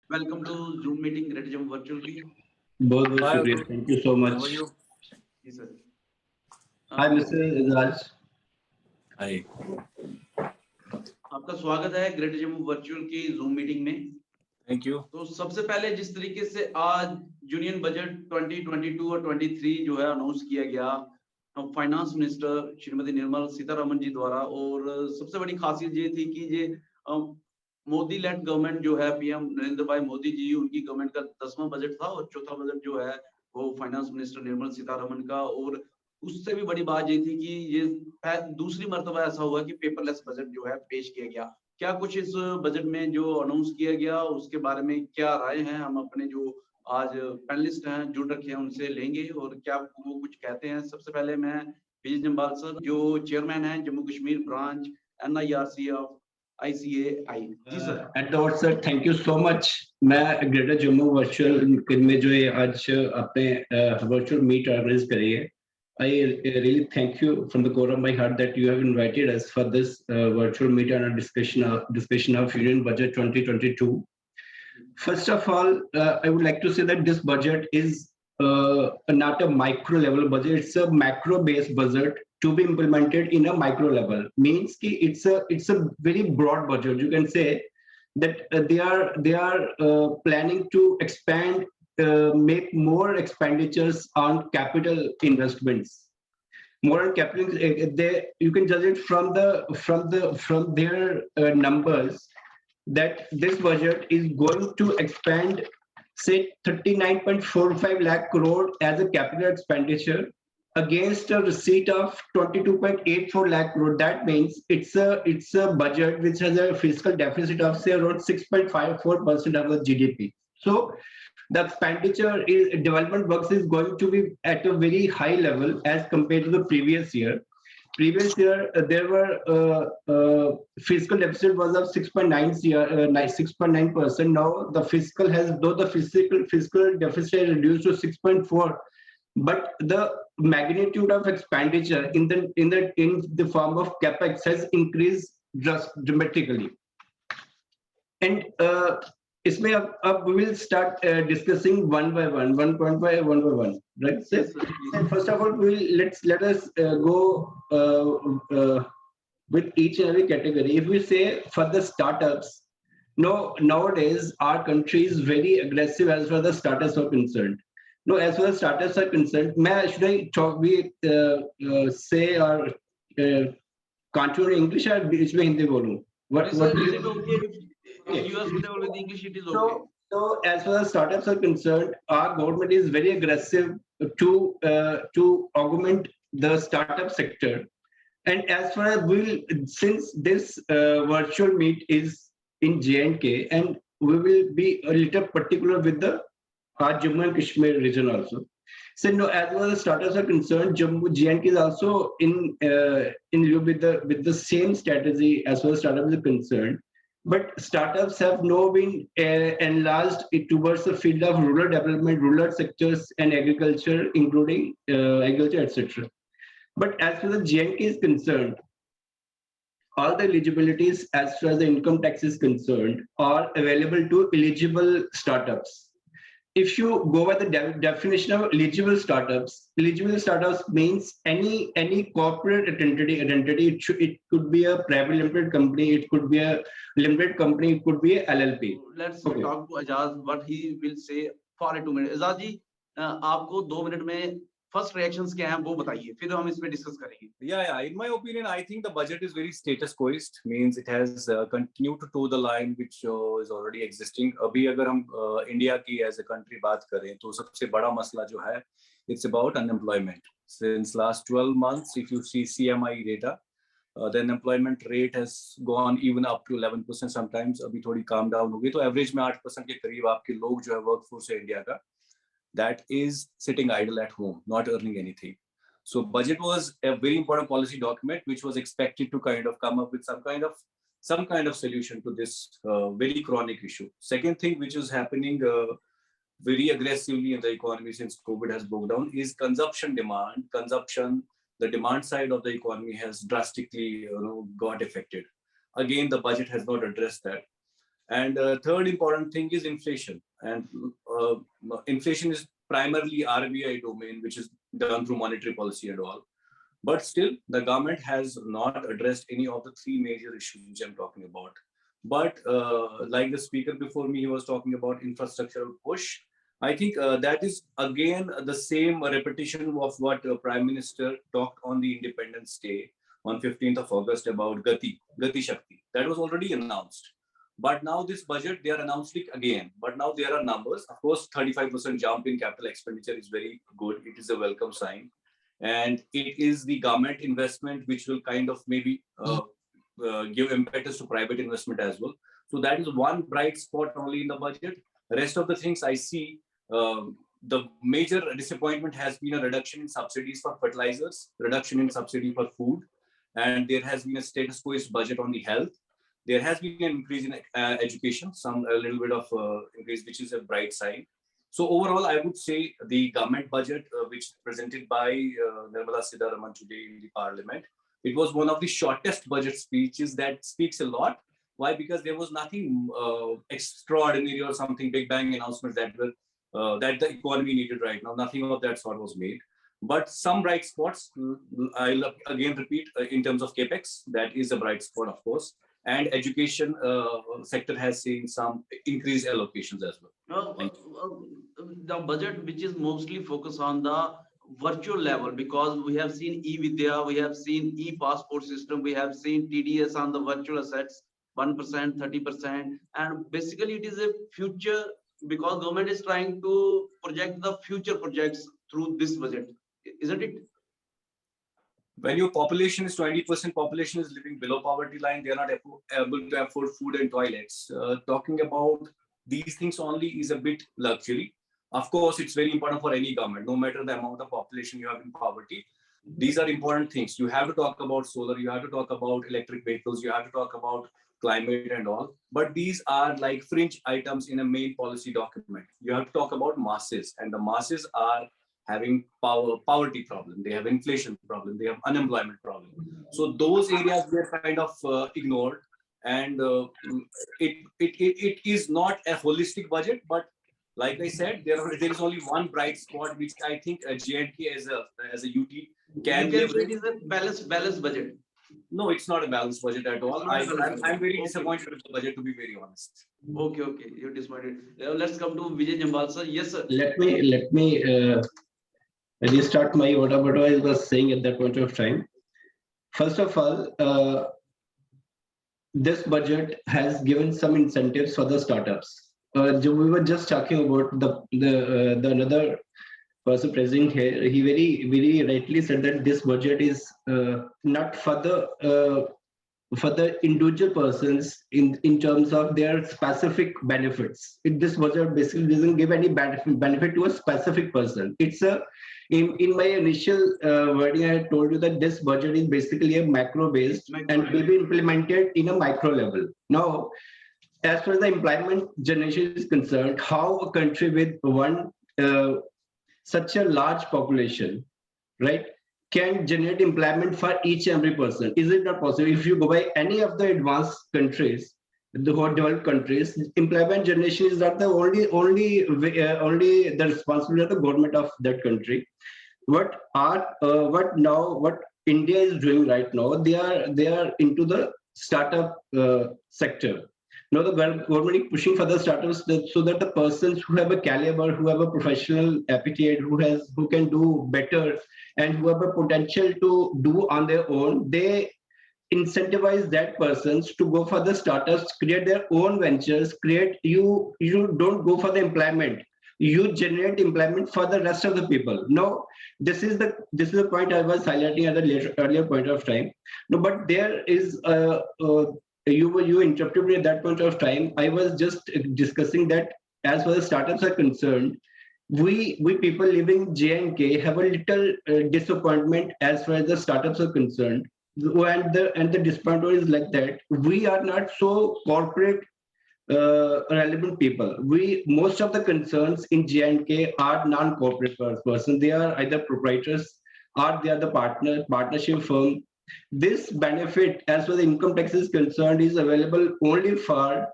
Welcome to Zoom meeting, Great Jammu virtual की. बहुत बहुत Hi, शुक्रिया, Ayoub. Thank you so How much. are you? जी sir. Hi mister Ejaz. Hi. आपका स्वागत है ग्रेट जम्मू वर्चुअल की Zoom मीटिंग में. Thank you. तो सबसे पहले जिस तरीके से आज यूनियन बजट 2022 और 23 जो है अनाउंस किया गया फाइनेंस मिनिस्टर श्रीमती निर्मला सीतारमण जी द्वारा, और सबसे बड़ी खासियत ये थी कि ये मोदी लेड गवर्नमेंट जो है पीएम नरेंद्र भाई मोदी जी, उनकी गवर्नमेंट का 10वां बजट था और चौथा बजट जो है वो फाइनेंस मिनिस्टर निर्मला सीतारमण का. और उससे भी बड़ी बात ये थी कि ये दूसरी मर्तबा ऐसा हुआ कि पेपरलेस बजट जो है पेश किया गया. क्या कुछ इस बजट में जो अनाउंस किया गया उसके बारे में क्या राय है, हम अपने जो आज पैनलिस्ट हैं जुड़ रखे हैं उनसे लेंगे और क्या वो कुछ कहते हैं. सबसे पहले मैं विजय जम्बाल सर जो चेयरमैन हैं Jammu Kashmir branch NIRC of ICAI. जी sir. At the outset thank you so much. मैं ग्रेटर जम्मू वर्चुअल में जो ये आज आपने वर्चुअल मीट ऑर्गेनाइज करी है, I really thank you from the core of my heart that you have invited us for this virtual meet and a discussion of Union Budget 2022. First of all, I would like to say that this budget is not a micro level budget; it's a macro based budget to be implemented in a micro level. Means ki it's a very broad budget. You can say that they are planning to expand, make more expenditures on capital investments. More on capital, you can judge it from their numbers that this budget is going to expand say 39.45 lakh crore as a capital expenditure against a receipt of 22.84 lakh crore. That means it's a budget which has a fiscal deficit of say around 6.54% of the GDP. So the expenditure is development works is going to be at a very high level as compared to the previous year. Previous year there were fiscal deficit was of 6.9%. Now the fiscal has, though the fiscal deficit is reduced to 6.4, but the magnitude of expenditure in the form of capex has increased dramatically. And इसमें अब we will start discussing one by one, one by one, right? So, first of all, let us go with each and every category. If we say for the startups, nowadays our country is very aggressive as far as the startups are concerned. No, as far as startups are concerned, should I talk say or continue in English or इसमें हिंदी बोलूं? What is it okay if you are suitable with English? It is okay. So as far as startups are concerned, our government is very aggressive to augment the startup sector. And as far as since this virtual meet is in J&K, and we will be a little particular with the Jammu and Kashmir region also. So no, as far as startups are concerned, Jammu J&K is also in lieu with the same strategy as far as startups are concerned. But startups have now been enlarged towards the field of rural development, rural sectors, and agriculture, including agriculture, etc. But as far as J&K is concerned, all the eligibilities as far as the income tax is concerned are available to eligible startups. If you go by the definition of eligible startups means any corporate entity. It could be a private limited company, it could be a limited company, it could be a LLP. Let's talk to Ejaz what he will say for 2 minutes. Ejaz जी, आपको 2 minute में first reactions क्या हैं वो बताइए, फिर हम इस पे डिस्कस करेंगे. Yeah. In my opinion, I think the budget is very status quoist. Means it has continued to toe the line which is already existing. अभी अगर हम इंडिया की as a country बात करें तो सबसे बड़ा मसला जो है it's about unemployment. Since last 12 months, if you see CMI data, the unemployment rate has gone even up to 11% sometimes. अभी थोड़ी calm down हो गई तो average में 8% के करीब आपके लोग जो है workforce है इंडिया का that is sitting idle at home, not earning anything. So budget was a very important policy document which was expected to kind of come up with some kind of solution to this very chronic issue. Second thing which is happening very aggressively in the economy since COVID has broke down is consumption demand. The demand side of the economy has drastically got affected. Again, the budget has not addressed that. And third important thing is inflation. And inflation is primarily RBI domain, which is done through monetary policy and all. But still, the government has not addressed any of the three major issues which I'm talking about. But like the speaker before me, he was talking about infrastructural push. I think that is again the same repetition of what Prime Minister talked on the Independence Day on 15th of August about Gati Shakti. That was already announced. But now this budget, they are announcing it again. But now there are numbers. Of course, 35% jump in capital expenditure is very good. It is a welcome sign. And it is the government investment which will kind of maybe give impetus to private investment as well. So that is one bright spot only in the budget. The rest of the things I see, the major disappointment has been a reduction in subsidies for fertilizers, reduction in subsidy for food, and there has been a status quo budget on the health. There has been an increase in education, a little bit of increase, which is a bright sign. So overall, I would say the government budget, which is presented by Nirmala Sitharaman today in the parliament, it was one of the shortest budget speeches that speaks a lot. Why? Because there was nothing extraordinary or something big bang announcements that were that the economy needed right now. Nothing of that sort was made. But some bright spots, I'll again repeat, in terms of capex, that is a bright spot, of course. And education sector has seen some increased allocations as well. The budget which is mostly focused on the virtual level, because we have seen e-Vidya, we have seen e-passport system, we have seen TDS on the virtual assets, 1%, 30%. And basically it is a future, because government is trying to project the future projects through this budget, isn't it? When your population is 20%, population is living below poverty line, they are not able to afford food and toilets. Talking about these things only is a bit luxury. Of course, it's very important for any government, no matter the amount of population you have in poverty. These are important things. You have to talk about solar, you have to talk about electric vehicles, you have to talk about climate and all. But these are like fringe items in a main policy document. You have to talk about masses, and the masses are having poverty problem, they have inflation problem, they have unemployment problem. So those areas were kind of ignored, and it is not a holistic budget. But like I said, there is only one bright spot which I think J&K as a UT can say it is a balanced budget. No, it's not a balanced budget at all. I'm very disappointed with the budget, to be very honest. Okay, you're disappointed. Let's come to Vijay Jambal sir. Yes, sir. Let me restart what I was saying at that point of time. First of all, this budget has given some incentives for the startups. We were just talking about the another person present here. He very rightly said that this budget is not for the individual persons in terms of their specific benefits. This budget basically doesn't give any benefit to a specific person. It's in my initial wording, I told you that this budget is basically a macro based and will be implemented in a micro level. Now, as far as the employment generation is concerned, how a country with such a large population, right, can generate employment for each and every person? Is it not possible? If you go by any of the advanced countries, the whole developed countries, employment generation is not the only the responsibility of the government of that country. What India is doing right now, they are into the startup sector. Now the government is pushing for the startups so that the persons who have a caliber, who have a professional appetite, who can do better, and who have a potential to do on their own, they incentivize that persons to go for the startups, create their own ventures. You don't go for the employment. You generate employment for the rest of the people. No, this is the point I was highlighting at the earlier point of time. No, but there is you interrupted me at that point of time. I was just discussing that as far as startups are concerned, we people living in J&K have a little disappointment as far as the startups are concerned. And the disappointment is like that. We are not so corporate relevant people. Most of the concerns in J&K are non-corporate persons. They are either proprietors or they are the partnership firm. This benefit, as far as the income tax is concerned, is available only for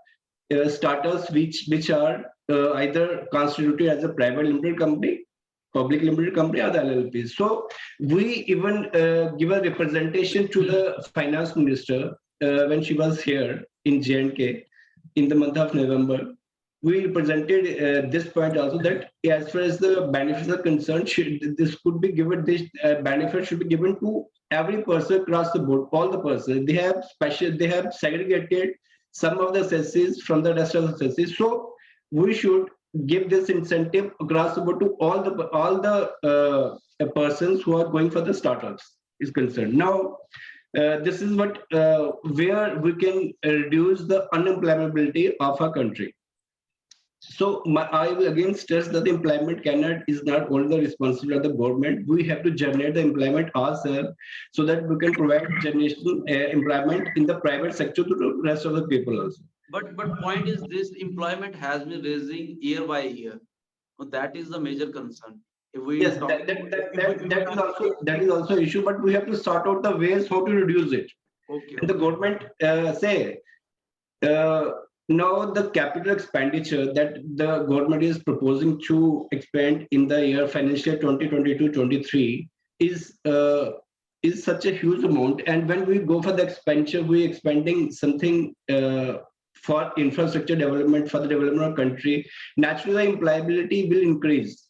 startups which are either constituted as a private limited company, public limited company, or the LLPs. So we even give a representation to the finance minister when she was here in J&K in the month of November. We presented this point also, that as far as the benefits are concerned, this could be given, this benefit should be given to every person across the board, all the persons. They have segregated some of the cesses from the rest of the cesses. So we should give this incentive across the board to all the persons who are going for the startups is concerned. Now, this is what where we can reduce the unemployability of our country. So I will again stress that the employment is not only the responsibility of the government. We have to generate the employment ourselves, so that we can provide generational employment in the private sector to the rest of the people also. But point is, this employment has been raising year by year. So that is the major concern. If we Yes, talk, that is also issue, but we have to sort out the ways how to reduce it. okay. And the government now the capital expenditure that the government is proposing to expand in the year financial 2022-23 is such a huge amount. And when we go for the expenditure, we expanding something for infrastructure development, for the development of country. Naturally, the employability will increase,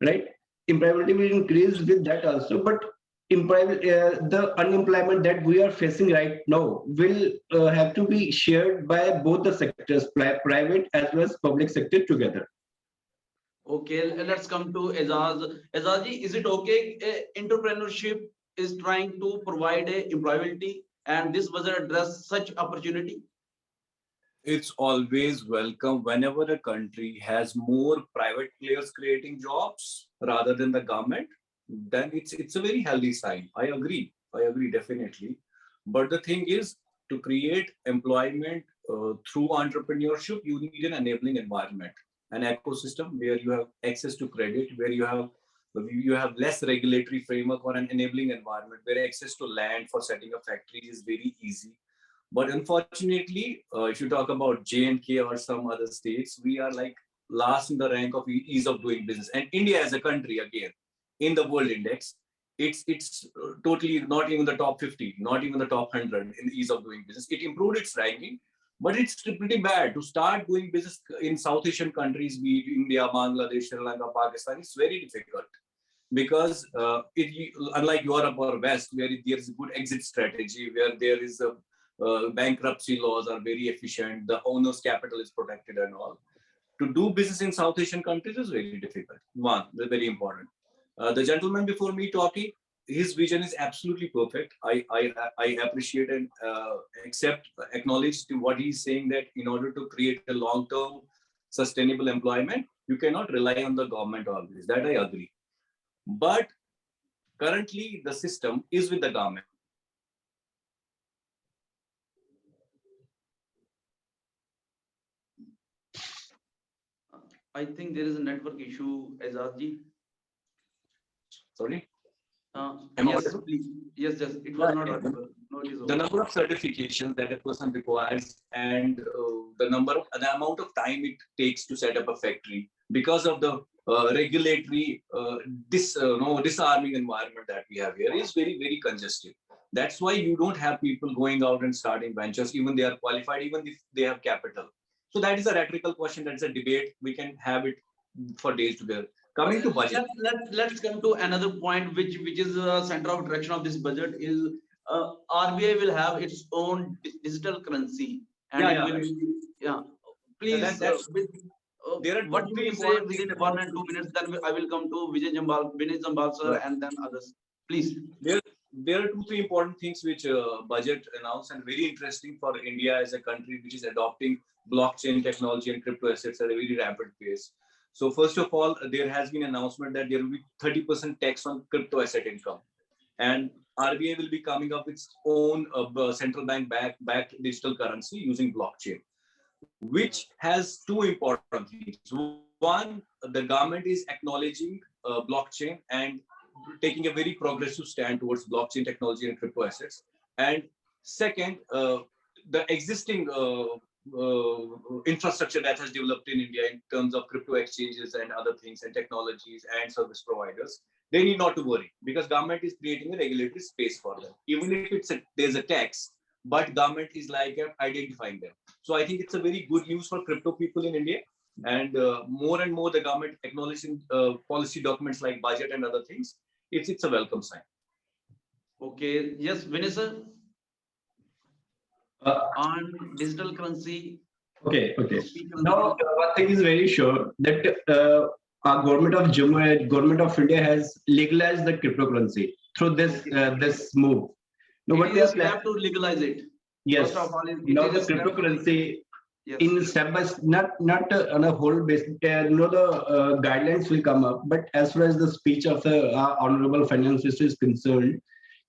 right? Employability will increase with that also, but the unemployment that we are facing right now will have to be shared by both the sectors, private as well as public sector together. Okay, let's come to Ejaz. Ejaz, is it okay? Entrepreneurship is trying to provide employability, and this was address such opportunity. It's always welcome whenever a country has more private players creating jobs rather than the government. Then it's a very healthy sign. I agree definitely. But the thing is, to create employment through entrepreneurship, you need an enabling environment, an ecosystem where you have access to credit, where you have less regulatory framework, or an enabling environment where access to land for setting up factories is very easy. But unfortunately, if you talk about J&K or some other states, we are like last in the rank of ease of doing business. And India as a country, again, in the world index, it's totally not even the top 50, not even the top 100 in ease of doing business. It improved its ranking, but it's pretty bad to start doing business in South Asian countries, be it India, Bangladesh, Sri Lanka, Pakistan. It's very difficult because unlike Europe or West, where there is a good exit strategy, where there is a bankruptcy laws are very efficient, the owner's capital is protected and all. To do business in South Asian countries is very difficult. One, very important. The gentleman before me talking, his vision is absolutely perfect. I appreciate and acknowledge to what he's saying, that in order to create a long-term sustainable employment, you cannot rely on the government always. That I agree. But currently, the system is with the government. I think there is a network issue, Ejaz. Sorry? Yes, please. Yes, it was not audible. No, it is the number of certifications that a person requires, and the amount of time it takes to set up a factory because of the regulatory disarming environment that we have here is very, very congested. That's why you don't have people going out and starting ventures, even they are qualified, even if they have capital. So that is a rhetorical question. That's a debate. We can have it for days together. Coming to budget. Let's come to another point, which is the center of attraction of this budget is RBI will have its own digital currency. And please. There are what you say within 1 and 2 minutes, then I will come to Vinay Jambal sir, and then others. Please. There are 2-3 important things which budget announced, and very interesting for India as a country which is adopting blockchain technology and crypto assets at a very rapid pace. So first of all, there has been an announcement that there will be 30% tax on crypto asset income, and RBI will be coming up with its own central bank backed digital currency using blockchain, which has 2 important things. One, the government is acknowledging blockchain and taking a very progressive stand towards blockchain technology and crypto assets. And second, the existing infrastructure that has developed in India in terms of crypto exchanges and other things and technologies and service providers, they need not to worry because government is creating a regulatory space for them. Even if there's a tax, but government is like identifying them. So I think it's a very good news for crypto people in India. And more the government acknowledging policy documents like budget and other things. It's a welcome sign. Okay, yes, Vanessa. On digital currency. Okay. Now, one thing is very sure that our government of Jammu, government of India has legalized the cryptocurrency through this move. Now, what we have to legalize it. Yes. First of all, Now the cryptocurrency in step by not on a whole basis. The guidelines will come up, but as far as the speech of the honorable finance minister is concerned,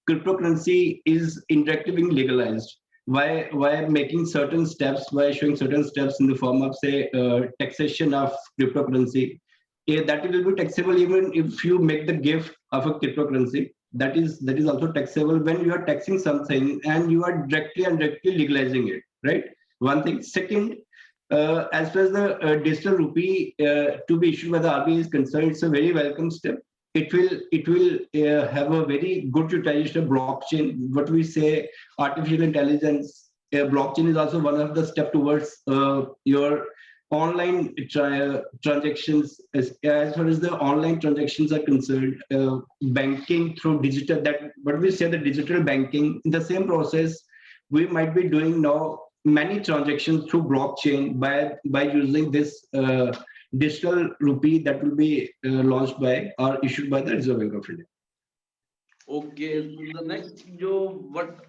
cryptocurrency is indirectly being legalized. Why making certain steps, by showing certain steps in the form of, say, taxation of cryptocurrency. That will be taxable even if you make the gift of a cryptocurrency. That is also taxable when you are taxing something and you are directly and indirectly legalizing it, right? One thing. Second, as far as the digital rupee to be issued by the RBI is concerned, it's a very welcome step. It will have a very good utilization of blockchain. What we say, artificial intelligence. Blockchain is also one of the steps towards your online transactions. As far as the online transactions are concerned, banking through digital. That what we say, the digital banking. In the same process, we might be doing now many transactions through blockchain by using this digital rupee that will be launched by or issued by the Reserve Bank of India. Okay, the next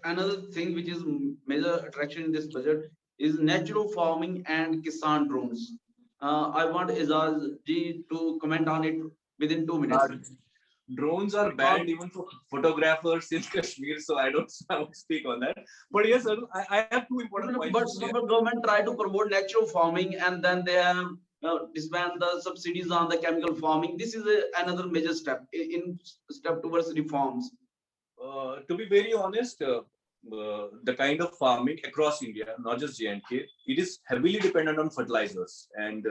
another thing which is major attraction in this budget is natural farming and Kisan drones. I want Ejaz ji to comment on it within 2 minutes. Drones are banned even for photographers in Kashmir, so I don't speak on that. But yes, sir, I have two important points. But government try to promote natural farming and then they have disband the subsidies on the chemical farming. This is another major step towards reforms. To be very honest, the kind of farming across India, not just J&K, it is heavily dependent on fertilizers and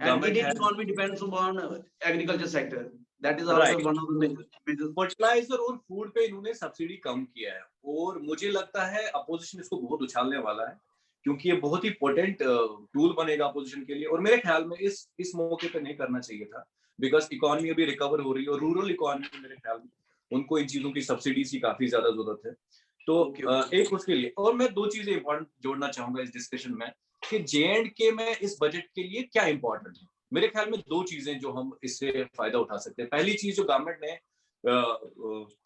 Indian economy depends upon agriculture sector. That is also one of the major. Fertiliser और food पे इन्होंने subsidy कम किया है और मुझे लगता है opposition इसको बहुत उछालने वाला है क्योंकि ये बहुत ही पोटेंट टूल बनेगा अपोजिशन के लिए और मेरे ख्याल में इस मौके पे नहीं करना चाहिए था बिकॉज इकोनॉमी अभी रिकवर हो रही है और रूरल इकोनॉमी मेरे ख्याल में उनको इन चीजों की सब्सिडीज की काफी ज्यादा जरूरत है तो एक उसके लिए और मैं दो चीजें इंपॉर्टेंट जोड़ना चाहूंगा इस डिस्कशन में कि J&K में इस बजट के लिए क्या इंपॉर्टेंट है मेरे ख्याल में दो चीजें जो हम इससे फायदा उठा सकते हैं पहली चीज जो गवर्नमेंट ने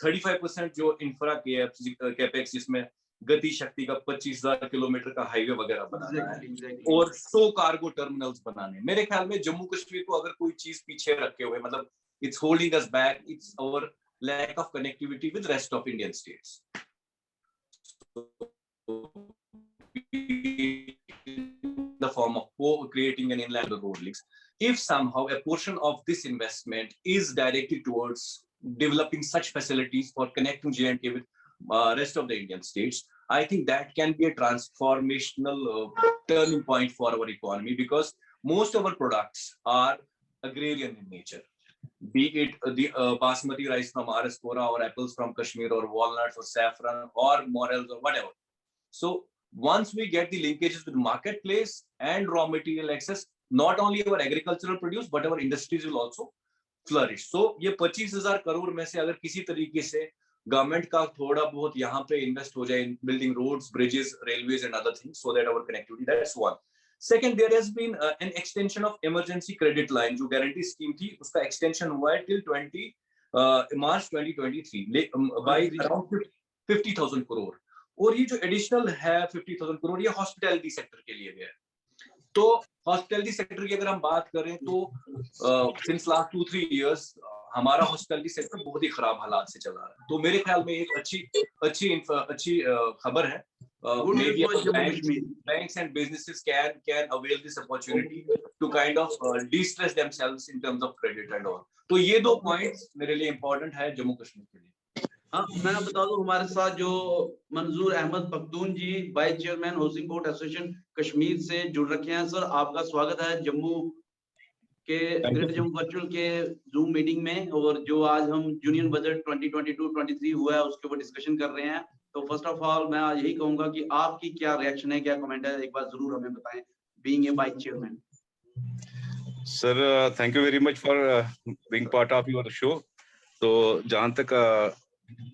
35% जो इंफ्रा कैपेक्स जिसमें गति शक्ति का 25,000 किलोमीटर का हाईवे वगैरह बनाना है और 100 कार्गो टर्मिनल्स बनाने मेरे ख्याल में जम्मू कश्मीर को अगर कोई चीज पीछे रखे हुए मतलब it's holding us back it's our lack of connectivity with rest of Indian states the form of creating an inland road links. If somehow a portion of this investment is directed towards developing such facilities for connecting J&K with rest of the Indian states, I think that can be a transformational turning point for our economy because most of our products are agrarian in nature. Be it the basmati rice from Araspora or apples from Kashmir or walnuts or saffron or morels or whatever. So once we get the linkages with marketplace and raw material access, not only our agricultural produce, but our industries will also flourish. So, ये 25,000 करोड़ में से अगर किसी तरीके से government का थोड़ा बहुत यहाँ पे इन्वेस्ट हो जाए in building roads, bridges, railways and other things, so that our connectivity, that's one. Second, there has been an extension of emergency credit line, जो guarantee scheme थी, उसका extension हुआ है till March 2023 by around 50,000 crore. और ये जो additional है 50,000 करोड़ ये हॉस्पिटैलिटी सेक्टर के लिए गया है तो हॉस्पिटैलिटी सेक्टर की अगर हम बात करें तो सिंस लास्ट 2-3 इयर्स हमारा हॉस्पिटैलिटी सेक्टर बहुत ही खराब हालात से चला रहा है तो मेरे ख्याल में एक अच्छी खबर है banks and businesses can avail this opportunity to kind of de-stress themselves in terms of credit and all तो ये दो पॉइंट्स मेरे लिए इंपॉर्टेंट है जम्मू कश्मीर के लिए हाँ, मैं बता दूं हमारे साथ जो Manzoor Ahmad Pakhtoon ji vice chairman housing board association Kashmir से जुड़ रखे हैं। सर आपका स्वागत है जम्मू के thank greater you. Jammu virtual के जूम मीटिंग में। और जो आज हम यूनियन बजट 2022-23 हुआ है उसके ऊपर डिस्कशन कर रहे हैं। तो फर्स्ट ऑफ ऑल मैं आज यही कहूंगा कि आपकी क्या रिएक्शन है, क्या कमेंट है, एक बार जरूर हमें बताएं, being a vice chairman. Sir thank you very much for being part of your show. तो जहाँ तक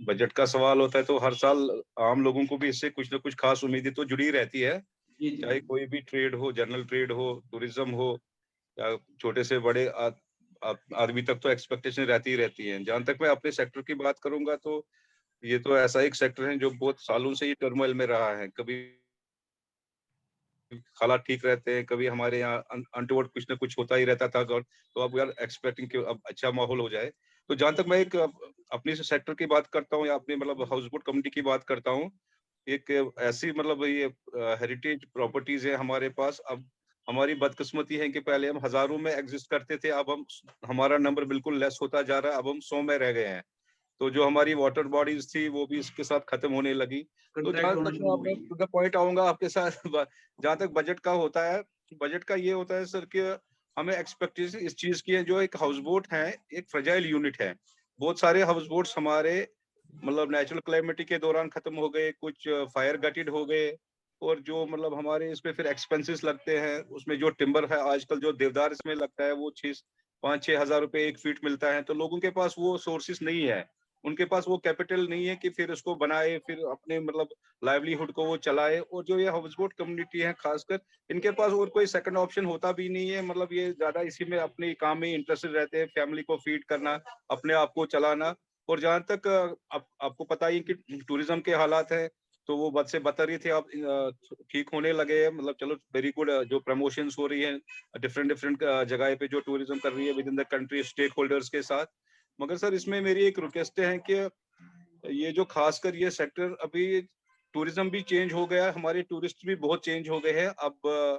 बजट का सवाल होता है तो हर साल आम लोगों को भी इससे कुछ ना कुछ खास उम्मीदें तो जुड़ी रहती है, जी जी चाहे कोई भी ट्रेड हो, जनरल ट्रेड हो, टूरिज्म हो, या छोटे से बड़े आदमी तक तो एक्सपेक्टेशन रहती ही रहती है। जहाँ तक मैं अपने सेक्टर की बात करूंगा तो ये तो ऐसा एक सेक्टर है जो बहुत सालों से ही टर्मोइल में रहा है। कभी हालात ठीक रहते हैं, कभी हमारे यहाँ अनटोवर्ड कुछ ना कुछ होता ही रहता था। तो अब यार एक्सपेक्टिंग कि अब अच्छा माहौल हो जाए। तो जहां तक मैं एक अपने सेक्टर की बात करता हूँ या अपने मतलब हाउस बोट कम्युनिटी की बात करता हूँ, एक ऐसी मतलब ये हेरिटेज प्रॉपर्टीज है हमारे पास। अब हमारी बदकिस्मती है कि पहले हम हजारों में एग्जिस्ट करते थे, अब हम हमारा नंबर बिल्कुल लेस होता जा रहा है, अब हम 100 में रह गए हैं। तो जो हमारी वाटर बॉडीज थी वो भी इसके साथ खत्म होने लगी। तो कंट्रैक्ट जहां होना तक शुरू मैं हो अपने गई है। टू द पॉइंट आऊंगा आपके साथ जहां तक बजट का होता है, बजट का ये होता है सर कि हमें एक्सपेक्टेशन इस चीज की है, जो एक हाउस बोट है एक फ्रेजाइल यूनिट है। बहुत सारे हाउस बोट्स हमारे मतलब नेचुरल क्लाइमेटी के दौरान खत्म हो गए, कुछ फायर गटेड हो गए, और जो मतलब हमारे इसमें फिर एक्सपेंसेस लगते हैं। उसमें जो टिम्बर है आजकल जो देवदार इसमें लगता है वो 5-6 हज़ार रुपए एक फीट मिलता है। तो लोगों के पास वो सोर्सेस नहीं है, उनके पास वो कैपिटल नहीं है कि फिर उसको बनाए, फिर अपने मतलब लाइवलीहुड को वो चलाए। और जो ये हाउस बोट कम्युनिटी है खासकर, इनके पास और कोई सेकंड ऑप्शन होता भी नहीं है। मतलब ये ज्यादा इसी में अपने काम में इंटरेस्टेड रहते हैं, फैमिली को फीड करना, अपने आप को चलाना। और जहां तक आपको पता ही कि टूरिज्म के हालात है, तो वो बद से बदतर ही थे, अब ठीक होने लगे हैं। मतलब चलो वेरी गुड, जो प्रमोशंस हो रही है डिफरेंट डिफरेंट जगह पे जो टूरिज्म कर रही है within the country stakeholders के साथ। मगर सर इसमें मेरी एक रिक्वेस्ट है कि ये जो खासकर ये सेक्टर अभी टूरिज्म भी चेंज हो गया, हमारे टूरिस्ट भी बहुत चेंज हो गए हैं। अब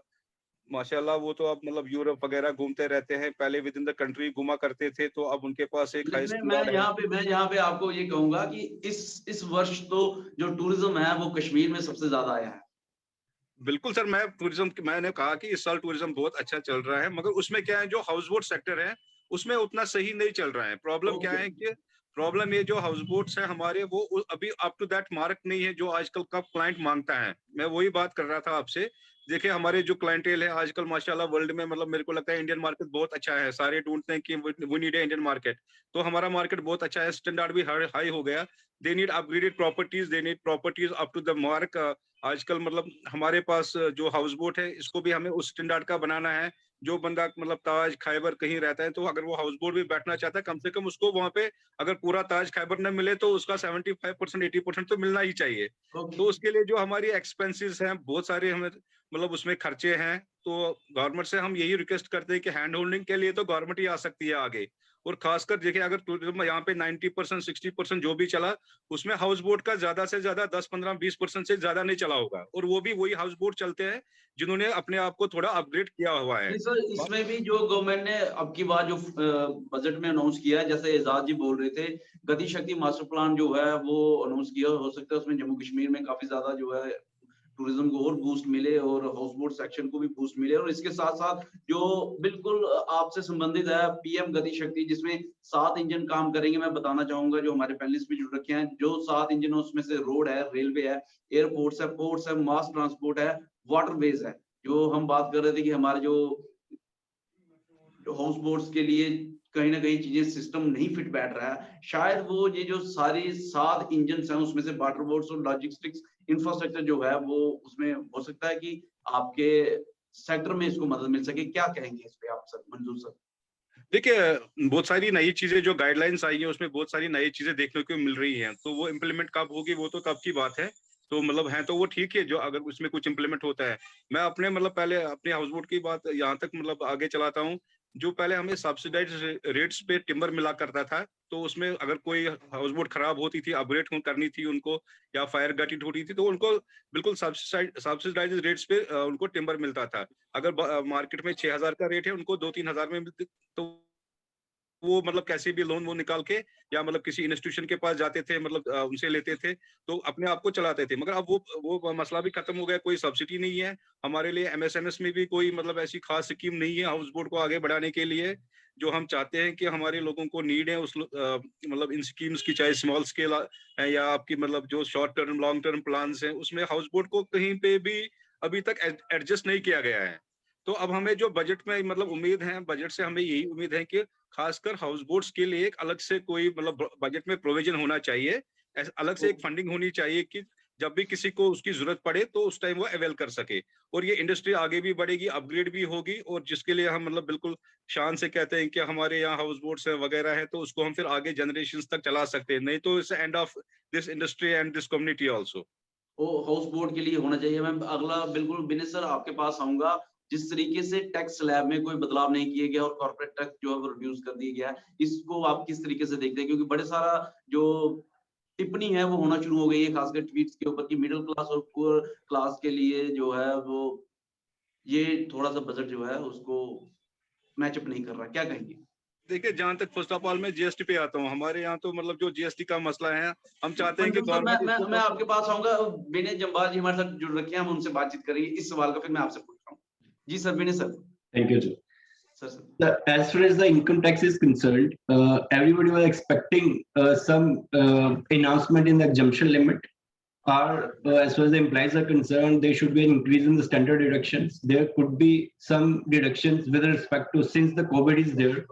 माशाल्लाह वो तो अब मतलब यूरोप वगैरह घूमते रहते हैं, पहले विद इन द कंट्री घुमा करते थे, तो अब उनके पास एक हाई लेकिन स्टैंडर्ड है। मैं यहाँ पे आपको ये कहूंगा कि इस वर्ष तो जो टूरिज्म है वो कश्मीर में सबसे ज्यादा आया है। बिल्कुल सर, मैं टूरिज्म मैंने कहा कि इस साल टूरिज्म बहुत अच्छा चल रहा है, मगर उसमें क्या है जो हाउस बोट सेक्टर है उसमें उतना सही नहीं चल रहा है। प्रॉब्लम क्या ओके। है कि प्रॉब्लम ये जो हाउस बोट्स है हमारे वो अभी अप टू दैट मार्क नहीं है जो आजकल का क्लाइंट मांगता है। मैं वही बात कर रहा था आपसे। देखिए हमारे जो क्लाइंटेल है आजकल माशाल्लाह वर्ल्ड में, मतलब मेरे को लगता है इंडियन मार्केट बहुत अच्छा है, सारे ढूंढते हैं कि we need a Indian market. तो हमारा मार्केट बहुत अच्छा है, स्टैंडर्ड भी हाई हो गया। They need upgraded properties, they need properties up to the mark. आजकल मतलब हमारे पास जो हाउस बोट है इसको भी हमें उस स्टैंडर्ड का बनाना है। जो बंदा मतलब ताज खैबर कहीं रहता है, तो अगर वो हाउस बोट भी बैठना चाहता है, कम से कम उसको वहां पे अगर पूरा ताज खैबर न मिले तो उसका 75% 80% तो मिलना ही चाहिए। ओके। तो उसके लिए जो हमारी एक्सपेंसेस हैं बहुत सारे, हमें मतलब उसमें खर्चे हैं। तो गवर्नमेंट से हम यही रिक्वेस्ट करते हैं कि हैंड होल्डिंग के लिए तो गवर्नमेंट ही आ सकती है आगे। और खासकर देखिए अगर टूरिज्म यहाँ पे 90% 60% जो भी चला, उसमें हाउस बोट का ज्यादा से ज्यादा 10-15-20% से ज्यादा नहीं चला होगा। और वो भी वही हाउस बोट चलते हैं जिन्होंने अपने आप को थोड़ा अपग्रेड किया हुआ है। नहीं सर, इसमें भी जो गवर्नमेंट ने अब की बार जो बजट में अनाउंस किया है, जैसे एजाज जी बोल रहे थे, गति शक्ति मास्टर प्लान जो है वो अनाउंस किया, हो सकता है उसमें जम्मू कश्मीर में काफी ज्यादा जो है टूरिज्म को और बूस्ट मिले और हाउस बोट सेक्शन को भी बूस्ट मिले। और इसके साथ साथ जो बिल्कुल आपसे संबंधित है पीएम गति शक्ति, जिसमें 7 इंजन काम करेंगे। मैं बताना चाहूंगा जो हमारे पैनलिस्ट भी जुड़ रखे हैं, जो 7 इंजन है उसमें से रोड है, रेलवे है, एयरपोर्ट्स है, पोर्ट्स है, मास ट्रांसपोर्ट है, वाटरवेज है। जो हम बात कर रहे थे कि हमारे जो हाउस बोट्स के लिए कहीं ना कहीं चीजें सिस्टम नहीं फिट बैठ रहा है, शायद वो ये जो सारी 7 इंजन हैं उसमें से वाटर बोट्स और लॉजिस्टिक्स इंफ्रास्ट्रक्चर जो है वो उसमें हो सकता है कि आपके सेक्टर में इसको मदद मिल सके। क्या कहेंगे इस पे आप सर, मंजूर सर? देखिए बहुत सारी नई चीजें जो गाइडलाइंस आई है उसमें बहुत सारी नई चीजें देखने को मिल रही हैं, तो वो इम्प्लीमेंट कब होगी वो तो कब की बात है। तो मतलब है तो वो ठीक है जो अगर उसमें कुछ इम्प्लीमेंट होता है। मैं अपने मतलब पहले अपने हाउस बोट की बात यहाँ तक मतलब आगे चलाता हूँ। जो पहले हमें सब्सिडाइज रेट्स पे टिम्बर मिला करता था, तो उसमें अगर कोई हाउस बोट खराब होती थी, अपग्रेड करनी थी उनको, या फायर गटिड होती थी, तो उनको बिल्कुल सब्सिडाइज रेट्स पे उनको टिम्बर मिलता था। अगर मार्केट में 6,000 का रेट है, उनको 2-3 हजार में तो वो मतलब कैसे भी लोन वो निकाल के या मतलब किसी इंस्टीट्यूशन के पास जाते थे, मतलब उनसे लेते थे तो अपने आप को चलाते थे। मगर अब वो मसला भी खत्म हो गया, कोई सब्सिडी नहीं है हमारे लिए। एमएसएमएस में भी कोई मतलब ऐसी खास स्कीम नहीं है हाउस बोट को आगे बढ़ाने के लिए। जो हम चाहते हैं कि हमारे लोगों को नीड है उस मतलब इन स्कीम्स की, चाहे स्मॉल स्केल है या आपकी मतलब जो short term long term plans हैं, उसमें हाउस बोट को कहीं पे भी अभी तक एडजस्ट नहीं किया गया है। तो अब हमें जो बजट में मतलब उम्मीद है, बजट से हमें यही उम्मीद है कि खासकर हाउस बोट्स के लिए एक अलग से कोई मतलब बजट में प्रोविजन होना चाहिए, अलग से एक फंडिंग होनी चाहिए कि जब भी किसी को उसकी जरूरत पड़े तो उस टाइम वो अवेल कर सके। और ये इंडस्ट्री आगे भी बढ़ेगी, अपग्रेड भी होगी, और जिसके लिए हम मतलब बिल्कुल शान से कहते हैं कि हमारे यहाँ हाउस बोट्स है वगैरह है, तो उसको हम फिर आगे जनरेशन तक चला सकते हैं। नहीं तो it's end of this industry and this community also. वो हाउस बोट के लिए होना चाहिए। मैं अगला बिल्कुल विनय सर आपके पास आऊंगा। जिस तरीके से टैक्स स्लैब में कोई बदलाव नहीं किए गया और कॉर्पोरेट टैक्स जो है वो रिड्यूस कर दिया गया है, इसको आप किस तरीके से देखते हैं? क्योंकि बड़े सारा जो टिप्पणी है वो होना शुरू हो गई है, खासकर ट्वीट्स के ऊपर, कि मिडिल क्लास और पुअर क्लास के लिए जो है वो ये थोड़ा सा बजट जो है उसको मैचअप नहीं कर रहा। क्या कहेंगे? देखिए, जहां तक फर्स्ट ऑफ ऑल मैं जीएसटी पे आता हूँ, हमारे यहाँ तो मतलब जो जीएसटी का मसला है, हम चाहते हैं कि मंजूर सर, गवर्नमेंट मैं आपके पास आऊंगा। विनय जम्बाल जी हमारे साथ जुड़ रखे हैं, हम उनसे बातचीत करेंगे इस सवाल का, फिर मैं आपसे पूछ रहा हूँ। जी sir, Vinay sir. Thank you, sir. Sir As far as the income tax is concerned, everybody was expecting some announcement in the exemption limit. Or as far as the employees are concerned, there should be an increase in the standard deductions. There could be some deductions with respect to, since the COVID is there,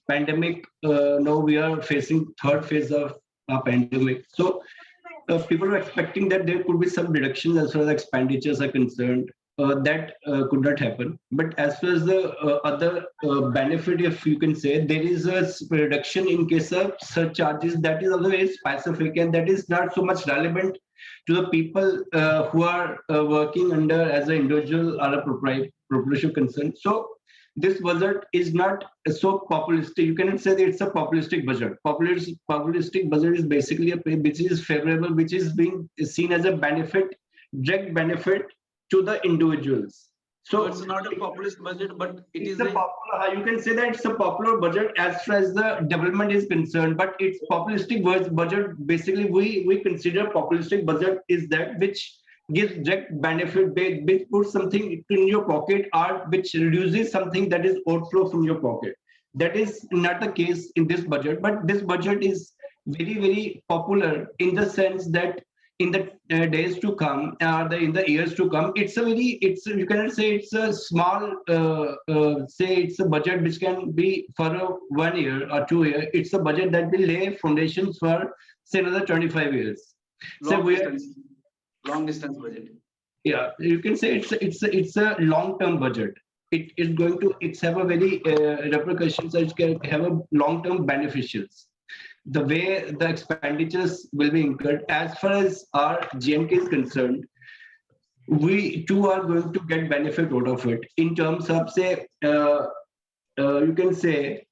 pandemic. Now we are facing third phase of a pandemic. So people are expecting that there could be some deductions as far as expenditures are concerned. That could not happen. But as far as the other benefit, if you can say, there is a reduction in case of surcharges. That is also very specific, and that is not so much relevant to the people who are working under as an individual or a proprietorship concern. So this budget is not so populistic. You cannot say that it's a populistic budget. Populistic budget is basically a which is favorable, which is being seen as a benefit, direct benefit to the individuals. So it's not a populist budget, but it's a popular. You can say that it's a popular budget as far as the development is concerned, but it's populistic budget. Basically, we consider populistic budget is that which gives direct benefit, which puts something in your pocket, or which reduces something that is outflow from your pocket. That is not the case in this budget, but this budget is very, very popular in the sense that in the days to come, in the years to come, you cannot say it's a small, say it's a budget which can be for 1 year or 2 years. It's a budget that will lay foundations for say another 25 years. Long distance budget. Yeah, you can say it's a long-term budget. It is going to have a very repercussions. It can have a long-term beneficials. The way the expenditures will be incurred, as far as our GNK is concerned, we too are going to get benefit out of it in terms of, say, you can say,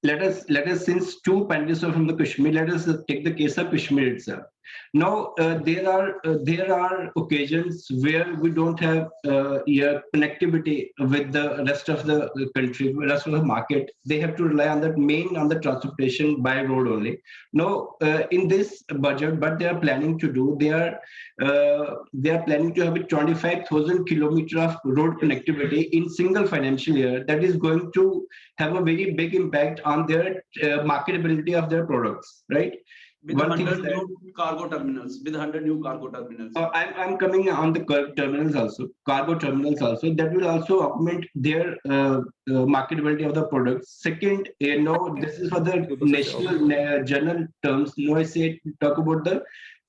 let us since two panelists are from the Kashmir, let us take the case of Kashmir itself. Now there are occasions where we don't have connectivity with the rest of the country, rest of the market. They have to rely on the transportation by road only. Now in this budget, what they are planning to do, they are planning to have a 25,000 kilometer of road connectivity in single financial year. That is going to have a very big impact on their marketability of their products, right? With 100 new cargo terminals, I'm coming on the cargo terminals also. That will also augment their marketability of the products. Second, this is for the national general terms. I say talk about the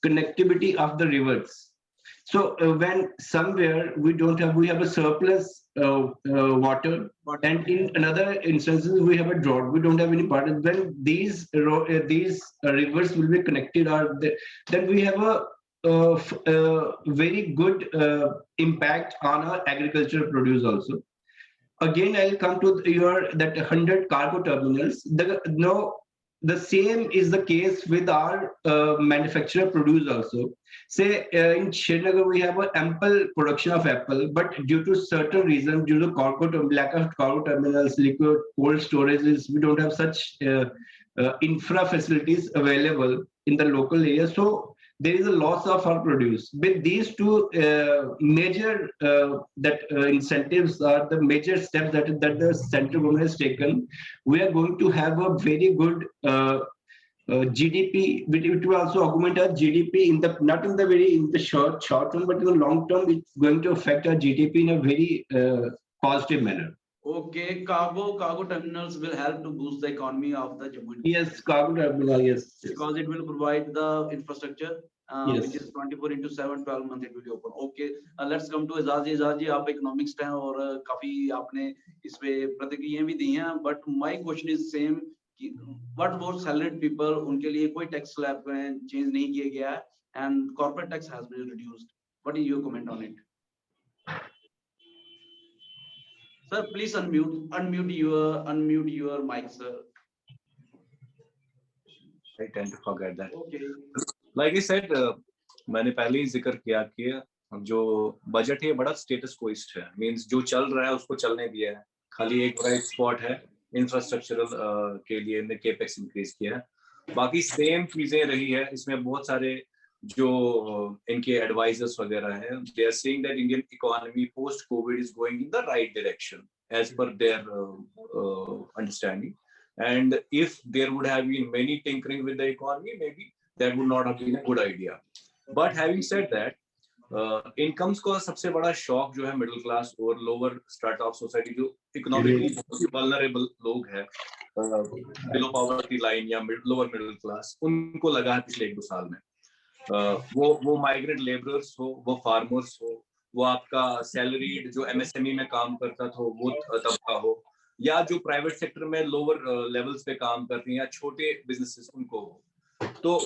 connectivity of the rivers. So when somewhere we have a surplus water, and in another instances we have a drought, we don't have any water. When these rivers will be connected, then we have a very good impact on our agricultural produce also. Again, I'll come to that 100 cargo terminals. the same is the case with our manufacturer produce also. Say in Srinagar we have an ample production of apple, but due to certain reasons, due to lack of cargo terminals, liquid cold storages, we don't have such infra facilities available in the local area. So there is a loss of our produce. With these two major incentives are the major steps that the central government has taken. We are going to have a very good GDP, which will also augment our GDP in the not in the short term, but in the long term, it's going to affect our GDP in a very positive manner. Okay, cargo terminals will help to boost the economy of the Jammu. Yes, cargo terminal, yes. Because it will provide the infrastructure, yes. which is 24/7, 12 months it will be open. Okay, let's come to Ejaz ji. Ejaz ji, आप economics हैं और काफी आपने इस पे प्रतिक्रियाएं भी दी हैं. But my question is same. What about salaried people? उनके लिए कोई tax slab में change नहीं किया गया है, and corporate tax has been reduced. What is your comment on it? Sir, please unmute your mic, sir. I tend to forget that. Okay. Like I said, मैंने पहले ही जिक्र किया कि जो बजट है बड़ा स्टेटस कोइस्ट है. मींस जो चल रहा है उसको चलने दिया है. खाली एक ब्राइट स्पॉट है इंफ्रास्ट्रक्चरल के लिए ने केपेक्स इंक्रीज किया है. बाकी सेम चीजें रही है. इसमें बहुत सारे जो इनके एडवाइजर्स वगैरह हैं, they are saying that Indian economy post Covid is going in the right direction as per their understanding. And if there would have been many tinkering with the economy, maybe that would not have been a good idea. But having said that, incomes का सबसे बड़ा shock जो है middle class और lower strata of society जो economically बहुत ही vulnerable लोग हैं, बिलो पॉवर्टी लाइन या लोअर मिडिल क्लास, उनको लगा है पिछले 1-2 साल में. वो माइग्रेंट लेबरर्स हो, वो फार्मर्स हो, वो आपका सैलरीड जो एमएसएमई में काम करता था वो तबका हो, या जो प्राइवेट सेक्टर में लोअर लेवल्स पे काम करते हैं या छोटे बिजनेसेस उनको हो. तो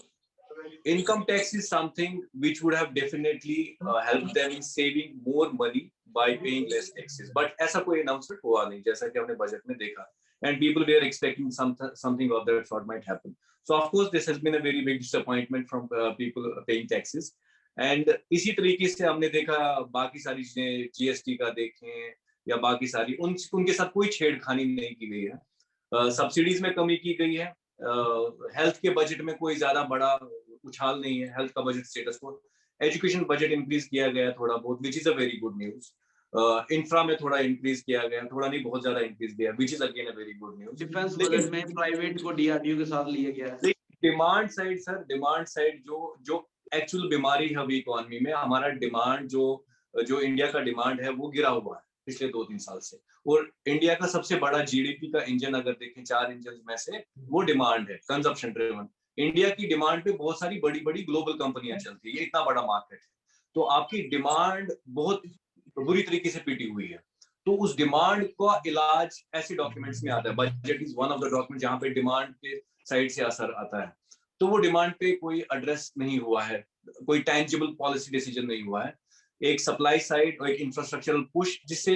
income tax is something which would have definitely help them in saving more money by paying less taxes. But ऐसा कोई अनाउंसमेंट हुआ नहीं जैसा कि हमने बजट में देखा. And people we are expecting something of that sort might happen. So of course this has been a very big disappointment from people paying taxes. And इसी तरीके से हमने देखा बाकी सारी चीजें, जीएसटी का देखें या बाकी सारी उनके साथ कोई छेड़खानी नहीं की गई है. सब्सिडीज में कमी की गई है. हेल्थ के बजट में कोई ज्यादा बड़ा उछाल नहीं है. हेल्थ का बजट स्टेटस को. एजुकेशन बजट इंक्रीज किया गया थोड़ा बहुत, which is a very good news. Infra में थोड़ा इंक्रीज किया गया, थोड़ा नहीं बहुत ज्यादा इंक्रीज किया, which is again a very good news. Defence budget में प्राइवेट को डीआरडीओ के साथ लिया गया है. Demand side sir, demand side जो एक्चुअल बीमारी है अभी इकोनॉमी में, हमारा डिमांड जो इंडिया का डिमांड है वो गिरा हुआ है पिछले 2-3 साल से. और इंडिया का सबसे बड़ा जीडीपी का इंजन अगर देखें 4 इंजन में से, वो डिमांड है, कंजप्शन ड्रिवन. इंडिया की डिमांड पे बहुत सारी बड़ी बड़ी ग्लोबल कंपनियां चलती है. ये इतना बड़ा मार्केट है, तो आपकी डिमांड बहुत बुरी तरीके से पिटी हुई है. तो उस डिमांड का इलाज ऐसे डॉक्यूमेंट्स में आता है. Budget is one of the document जहां पे डिमांड के साइड से असर आता है. तो वो डिमांड पे कोई एड्रेस नहीं हुआ है, कोई टैंजिबल पॉलिसी डिसीजन नहीं हुआ है. एक सप्लाई साइड और एक इंफ्रास्ट्रक्चरल पुश जिससे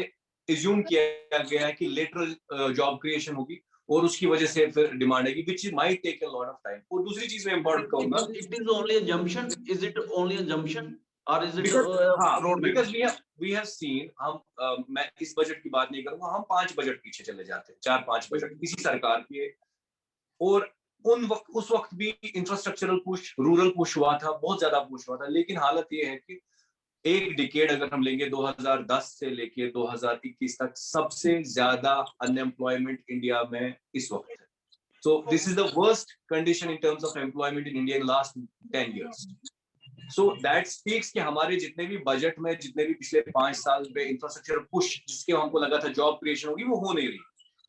एज्यूम किया गया है कि लेटरल जॉब क्रिएशन होगी और उसकी वजह से फिर डिमांड आएगी, which might take a lot of time. और दूसरी चीज मैं इम्पोर्टेंट कहूंगा, it is only assumption. Is it only assumption or is it because we have seen, हम मैं इस बजट की बात नहीं करूंगा, हम 5 बजट पीछे चले जाते हैं, 4-5 बजट किसी सरकार के. और उस वक्त भी इंफ्रास्ट्रक्चरल पुश, रूरल पुश हुआ था, बहुत ज्यादा पुश हुआ था. लेकिन हालत ये है कि एक डिकेड अगर हम लेंगे 2010 से लेके 2021 तक, सबसे ज्यादा अनएम्प्लॉयमेंट इंडिया में इस वक्त है. So this is the worst condition in terms of employment in India in last 10 years. So that speaks कि हमारे जितने भी बजट में, जितने भी पिछले 5 साल पे इंफ्रास्ट्रक्चर पुश जिसके हमको लगा था जॉब क्रिएशन होगी, वो हो नहीं रही.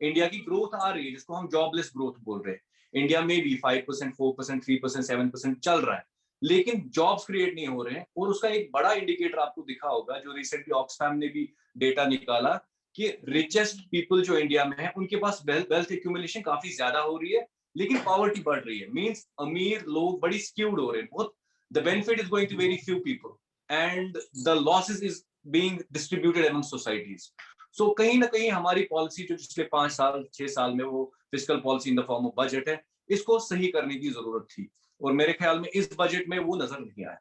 इंडिया की ग्रोथ आ रही है जिसको हम जॉबलेस ग्रोथ बोल रहे हैं. इंडिया में भी 5%, 4%, 3%, 7% चल रहा है, लेकिन जॉब्स क्रिएट नहीं हो रहे हैं. और उसका एक बड़ा इंडिकेटर आपको दिखा होगा जो रिसेंटली ऑक्सफैम ने भी डेटा निकाला कि रिचेस्ट पीपल जो इंडिया में है उनके पास वेल्थ एक्यूमुलेशन काफी ज्यादा हो रही है, लेकिन पॉवर्टी बढ़ रही है. मींस अमीर लोग बड़ी स्क्यूड हो रहे हैं. बहुत the benefit is going to very few people and the losses is being distributed among societies. So कहीं ना कहीं हमारी पॉलिसी जो पिछले 5 साल 6 साल में, वो fiscal policy in the form of budget है, इसको सही करने की जरूरत थी, और मेरे ख्याल में इस बजट में वो नजर नहीं आया।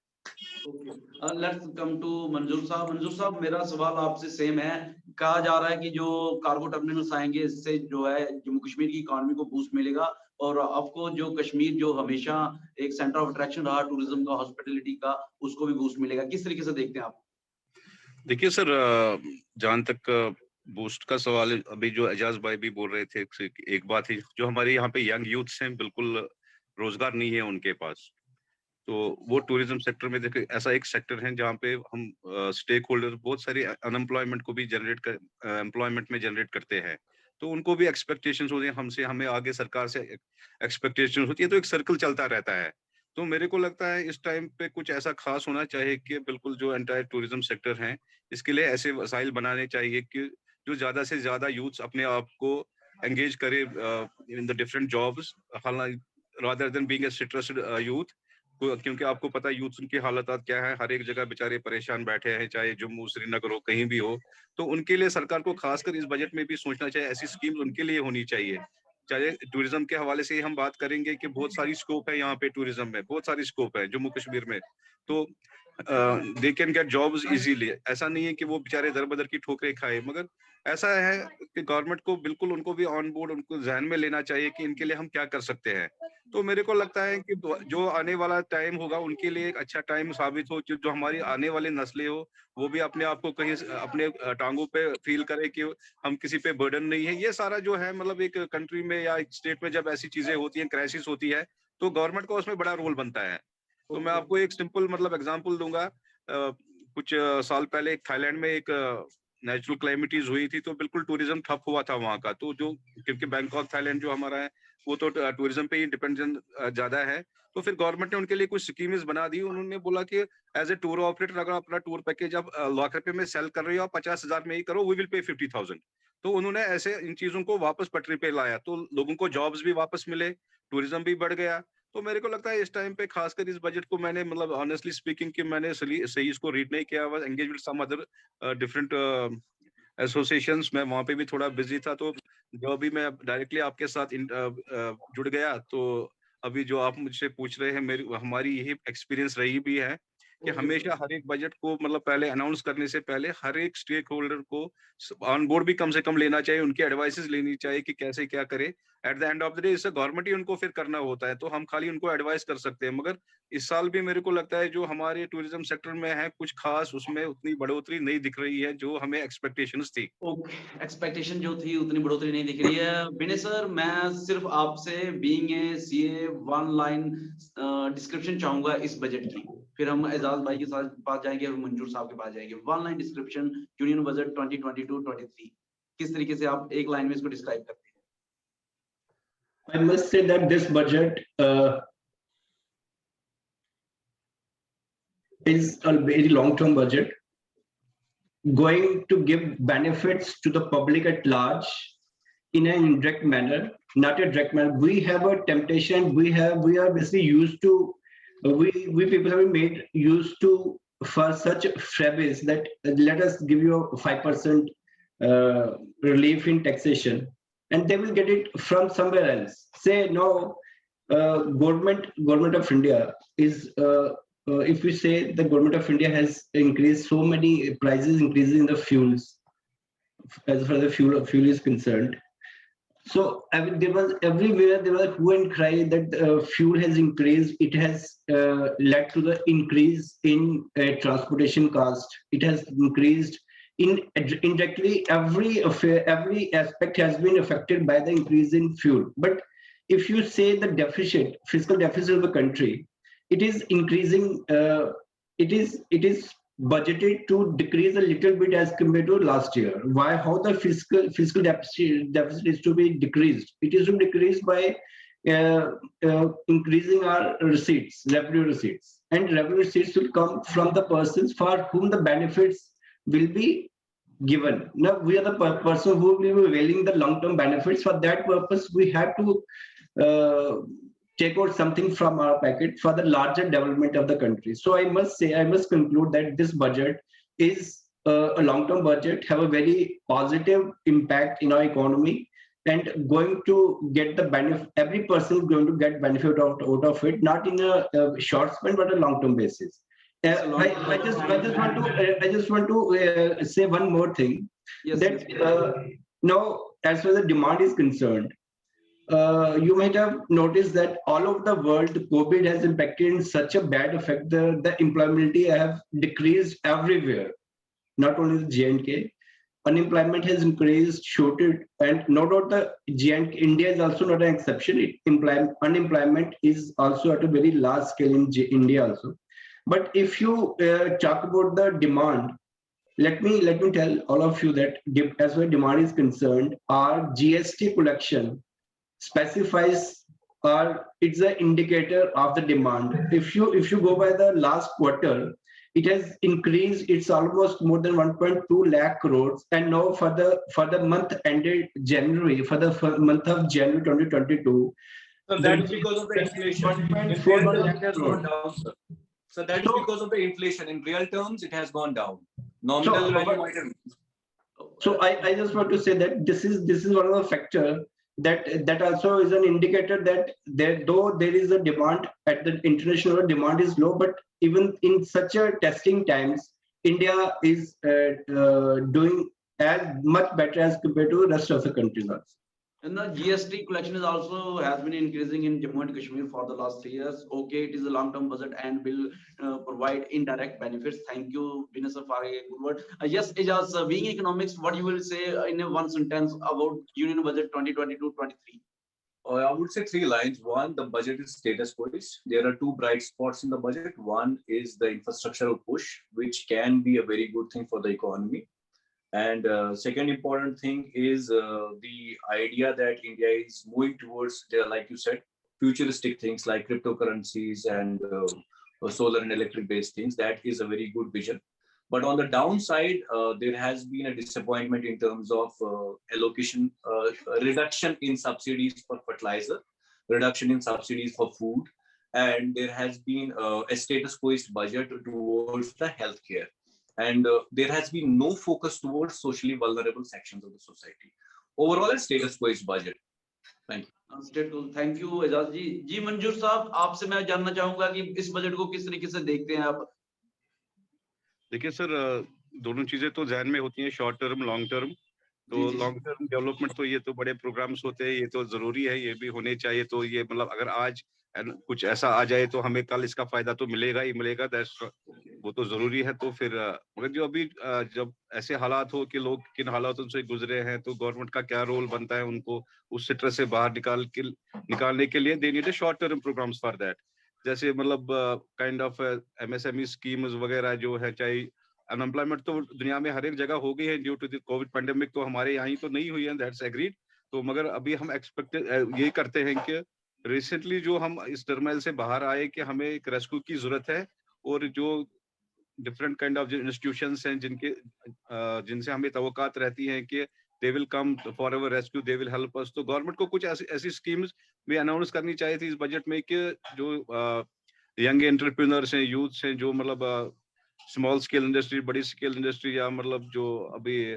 लेट्स कम टू मंजूर साहब। मंजूर साहब, मेरा सवाल आपसे सेम है। कहा जा रहा है कि जो कार्गो टर्मिनल्स आएंगे, इससे जो है जम्मू कश्मीर की इकोनॉमी को बूस्ट मिलेगा, और आपको जो कश्मीर जो हमेशा एक सेंटर ऑफ अट्रैक्शन रहा टूरिज्म का, हॉस्पिटैलिटी का, उसको भी बूस्ट मिलेगा। किस तरीके से देखते हैं आप? देखिए सर, जहां तक बूस्ट का सवाल है, अभी जो एजाज भाई भी बोल रहे थे, एक बात है, जो हमारे यहाँ पे यंग यूथ्स हैं, बिल्कुल रोजगार नहीं है उनके पास, तो वो टूरिज्म सेक्टर में देखिए ऐसा एक सेक्टर है जहाँ पे हम स्टेक होल्डर बहुत सारी अनएम्प्लॉयमेंट को भी एम्प्लॉयमेंट में जनरेट करते हैं, तो उनको भी एक्सपेक्टेशंस होती हैं हमसे, हमें आगे सरकार से एक्सपेक्टेशंस होती है, तो एक सर्कल चलता रहता है। तो मेरे को लगता है इस टाइम पे कुछ ऐसा खास होना चाहिए कि बिल्कुल जो एंटायर टूरिज्म सेक्टर है, इसके लिए ऐसे वसाइल बनाने चाहिए कि जो ज्यादा से ज्यादा यूथ्स अपने आप को एंगेज करे in the different jobs, rather than being a frustrated youth, क्योंकि आपको पता है यूथ की हालत क्या है, हर एक जगह बेचारे परेशान बैठे हैं, चाहे जम्मू श्रीनगर हो, कहीं भी हो, तो उनके लिए सरकार को खासकर इस बजट में भी सोचना चाहिए, ऐसी स्कीम उनके लिए होनी चाहिए। चाहे टूरिज्म के हवाले से ही हम बात करेंगे कि बहुत सारी स्कोप है यहाँ पे, टूरिज्म में बहुत सारी स्कोप है जम्मू कश्मीर में, तो they can get jobs easily. ऐसा नहीं है कि वो बेचारे दर बदर की ठोकरें खाए, मगर ऐसा है कि गवर्नमेंट को बिल्कुल उनको भी ऑन बोर्ड, उनको ध्यान में लेना चाहिए कि इनके लिए हम क्या कर सकते हैं। तो मेरे को लगता है कि जो आने वाला टाइम होगा उनके लिए एक अच्छा टाइम साबित हो, जो हमारी आने वाली नस्लें हो वो भी अपने आप को कहीं अपने टांगों पे फील करे कि हम किसी पे बर्डन नहीं है। ये सारा जो है मतलब एक कंट्री में या एक स्टेट में जब ऐसी चीजें होती हैं, क्राइसिस होती है, तो गवर्नमेंट का उसमें बड़ा रोल बनता है। तो मैं आपको एक सिंपल मतलब एग्जांपल दूंगा। कुछ साल पहले थाईलैंड में एक नेचुरल क्लाइमिटीज हुई थी, तो बिल्कुल टूरिज्म ठप हुआ था वहाँ का, तो जो क्योंकि बैंकॉक थाईलैंड जो हमारा है वो तो टूरिज्म पे ही डिपेंडेंट ज्यादा है, तो फिर गवर्नमेंट ने उनके लिए कुछ स्कीम्स बना दी। उन्होंने बोला कि एज ए टूर ऑपरेटर अगर अपना टूर पैकेज आप ₹1,00,000 में सेल कर रहे हो, आप 50,000 में ही करो, वी विल पे 50,000। तो उन्होंने ऐसे इन चीजों को वापस पटरी पे लाया, तो लोगों को जॉब्स भी वापस मिले, टूरिज्म भी बढ़ गया। तो मेरे को लगता है इस टाइम पे खासकर इस बजट को मैंने मतलब ऑनेस्टली स्पीकिंग कि मैंने सही इसको रीड नहीं किया, was engage with some other different associations, मैं वहाँ पे भी थोड़ा बिजी था, तो जो अभी मैं डायरेक्टली आपके साथ जुड़ गया, तो अभी जो आप मुझसे पूछ रहे हैं, मेरी हमारी यही एक्सपीरियंस रही भी है कि हमेशा हर एक बजट को मतलब पहले अनाउंस करने से पहले हर एक स्टेक होल्डर को ऑन बोर्ड भी कम से कम लेना चाहिए, उनकी एडवाइसेस लेनी चाहिए कि कैसे क्या करे। At the end of the day इससे गवर्नमेंट ही उनको फिर करना होता है, तो हम खाली उनको एडवाइस कर सकते हैं। मगर इस साल भी मेरे को लगता है जो हमारे टूरिज्म सेक्टर में है कुछ खास उसमें उतनी बढ़ोतरी नहीं दिख रही है जो हमें एक्सपेक्टेशंस थी। एक्सपेक्टेशन जो थी उतनी बढ़ोतरी नहीं दिख रही है। विनय सर, मैं सिर्फ आपसे being a CA one line description चाहूंगा इस बजट की, फिर हम एजाज भाई के साथ पास जाएंगे और मंजूर साहब के पास जाएंगे। One line description union budget 2022-23, किस तरीके से आप एक लाइन में इसको डिस्क्राइब करते हैं? I must say that this budget is a very long-term budget, going to give benefits to the public at large in an indirect manner, not a direct manner. We have a temptation. We are basically used to. We people have been made used to for such phrase that let us give you a 5% relief in taxation, and they will get it from somewhere else. Say no, government of India is. If we say the government of India has increased so many prices increases in the fuels, as far as the fuel is concerned. So I mean, there was everywhere there was a hue and cry that fuel has increased. It has led to the increase in transportation cost. It has increased indirectly. Every aspect has been affected by the increase in fuel. But if you say the fiscal deficit of the country, it is increasing. It is budgeted to decrease a little bit as compared to last year. Why? How the fiscal deficit is to be decreased? It is to be decreased by increasing our receipts, revenue receipts, and revenue receipts will come from the persons for whom the benefits will be given. Now we are the person who will be availing the long-term benefits. For that purpose, we have to take out something from our packet for the larger development of the country. So I must conclude that this budget is a long-term budget, have a very positive impact in our economy, and going to get the benefit. Every person is going to get benefit out of it, not in a short span but a long-term basis. I just want to say one more thing. Yes, That yes. now, as far as the demand is concerned, you might have noticed that all over the world, COVID has impacted in such a bad effect. The employability have decreased everywhere, not only the J&K. Unemployment has increased, shooted, and no doubt the J&K, India is also not an exception. Unemployment is also at a very large scale in India also. But if you talk about the demand, let me tell all of you that as far as demand is concerned, our GST collection specifies, or it's an indicator of the demand. If you go by the last quarter, it has increased. It's almost more than 1.2 lakh crores, and now for the month ended January, for the month of January 2022. So that is because of the inflation. In real terms, it has gone down, sir. So that is because of the inflation. In real terms, it has gone down. Nominal value might have. So I just want to say that this is one of the factor that also is an indicator that though there is a demand at the international level, demand is low, but even in such a testing times, India is doing as much better as compared to the rest of the countries also. And the GST collection is also has been increasing in Jammu and Kashmir for the last 3 years. Okay, it is a long-term budget and will provide indirect benefits. Thank you, Vinay sir, for a good word. Yes, Ejaz, being economics, what you will say in a one sentence about Union Budget 2022-23? I would say 3 lines. One, the budget is status quo. There are 2 bright spots in the budget. One is the infrastructural push, which can be a very good thing for the economy. And second important thing is the idea that India is moving towards, like you said, futuristic things like cryptocurrencies and solar and electric based things. That is a very good vision. But on the downside, there has been a disappointment in terms of allocation, reduction in subsidies for fertilizer, reduction in subsidies for food, and there has been a status quo budget towards the healthcare. And there has been no focus towards socially vulnerable sections of the society. Overall, a status quo budget. Thank you. Thank you, Ejaz जी. जी मंजूर साहब, आपसे मैं जानना चाहूंगा कि इस budget को किस तरीके से देखते हैं आप? देखिए सर, दोनों चीजें तो ध्यान में होती हैं, शॉर्ट टर्म, लॉन्ग टर्म. तो लॉन्ग टर्म डेवलपमेंट तो ये तो बड़े प्रोग्राम्स होते हैं, ये तो जरूरी है, ये भी होने चाहिए. तो ये मतलब अगर आज कुछ ऐसा आ जाए तो हमें कल इसका फायदा तो मिलेगा ही मिलेगा, वो तो जरूरी है. तो फिर मगर जो अभी जब ऐसे हालात हो कि लोग किन हालातों से गुजरे हैं, तो गवर्नमेंट का क्या रोल बनता है उनको उस स्ट्रेस से बाहर निकालने के लिए. They need short term programmes for that. जैसे मतलब काइंड ऑफ MSME स्कीम्स वगैरह जो है, चाहे अनएम्प्लॉयमेंट तो दुनिया में हर एक जगह हो गई है due to the Covid pandemic, तो हमारे यहाँ तो नहीं हुई है, दैट्स एग्रीड. तो मगर अभी हम एक्सपेक्टेड ये करते हैं कि रिसेंटली जो हम इस टर्मोइल से बाहर आए कि हमें एक रेस्क्यू की जरूरत है, और जो डिफरेंट काइंड ऑफ इंस्टीट्यूशंस हैं जिनसे हमें तवक्कात रहती हैं कि they will come for our rescue, they will help us. तो गवर्नमेंट को कुछ ऐसी स्कीम्स भी अनाउंस करनी चाहिए थी इस बजट में कि जो यंग एंटरप्रेन्योर्स हैं, यूथ्स हैं, जो मतलब स्मॉल स्केल इंडस्ट्री, बड़ी स्केल इंडस्ट्री, या मतलब जो अभी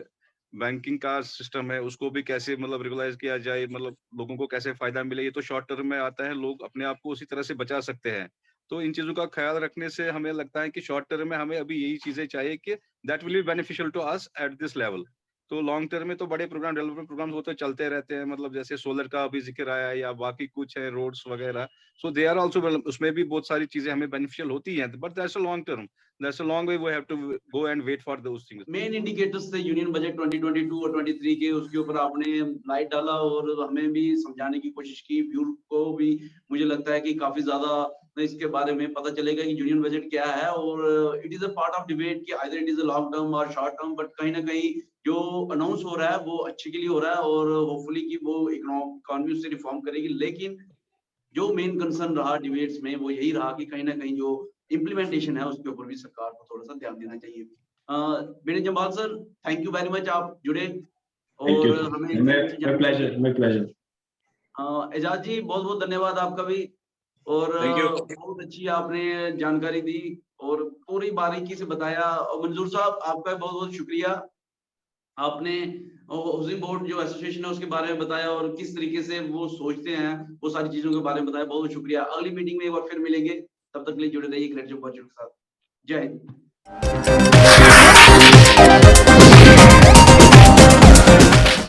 बैंकिंग का सिस्टम है उसको भी कैसे मतलब रेगुलाइज किया जाए, मतलब लोगों को कैसे फायदा मिले. ये तो शॉर्ट टर्म में आता है, लोग अपने आप को उसी तरह से बचा सकते हैं. तो इन चीजों का ख्याल रखने से हमें लगता है कि शॉर्ट टर्म में हमें अभी यही चीजें चाहिए कि that will be beneficial to us at this level. तो लॉन्ग टर्म में तो बड़े प्रोग्राम, डेवलपमेंट प्रोग्राम्स होते चलते रहते हैं, मतलब जैसे सोलर का अभी जिक्र आया या बाकी कुछ है, रोड्स वगैरह. सो दे आर आल्सो, उसमें भी बहुत सारी चीजें हमें बेनिफिशियल होती हैं, but that's a long term, that's a long way, we have to go and wait for those things. Main indicators थे यूनियन बजट 2022 और 23 के, उसके ऊपर आपने लाइट डाला और हमें भी समझाने की कोशिश की. व्यू को भी मुझे लगता है कि काफी ज्यादा इसके बारे में पता चलेगा कि यूनियन बजट क्या है, और it is a part of debate कि either it is a long term और शॉर्ट टर्म, बट कहीं ना कहीं जो अनाउंस हो रहा है वो अच्छे के लिए हो रहा है, और होपफुली कि वो इकोनॉमी से रिफॉर्म करेगी. लेकिन जो मेन कंसर्न रहा डिबेट्स में वो यही रहा कि कहीं ना कहीं जो इम्प्लीमेंटेशन है उसके ऊपर भी सरकार को थोड़ा सा ध्यान देना चाहिए. Vinay Jamwal sir, thank you very much, आप जुड़े और हमें my pleasure. एजाज जी, बहुत बहुत धन्यवाद आपका भी, और बहुत अच्छी आपने जानकारी दी और पूरी बारीकी से बताया. और मंजूर साहब, आपका बहुत बहुत शुक्रिया. आपने हाउसिंग बोर्ड जो एसोसिएशन है उसके बारे में बताया और किस तरीके से वो सोचते हैं, वो सारी चीजों के बारे में बताया। बहुत बहुत शुक्रिया। अगली मीटिंग में एक बार फिर मिलेंगे, तब तक के लिए जुड़े रहिए ग्रेट जम्मू के साथ। जय हिंद।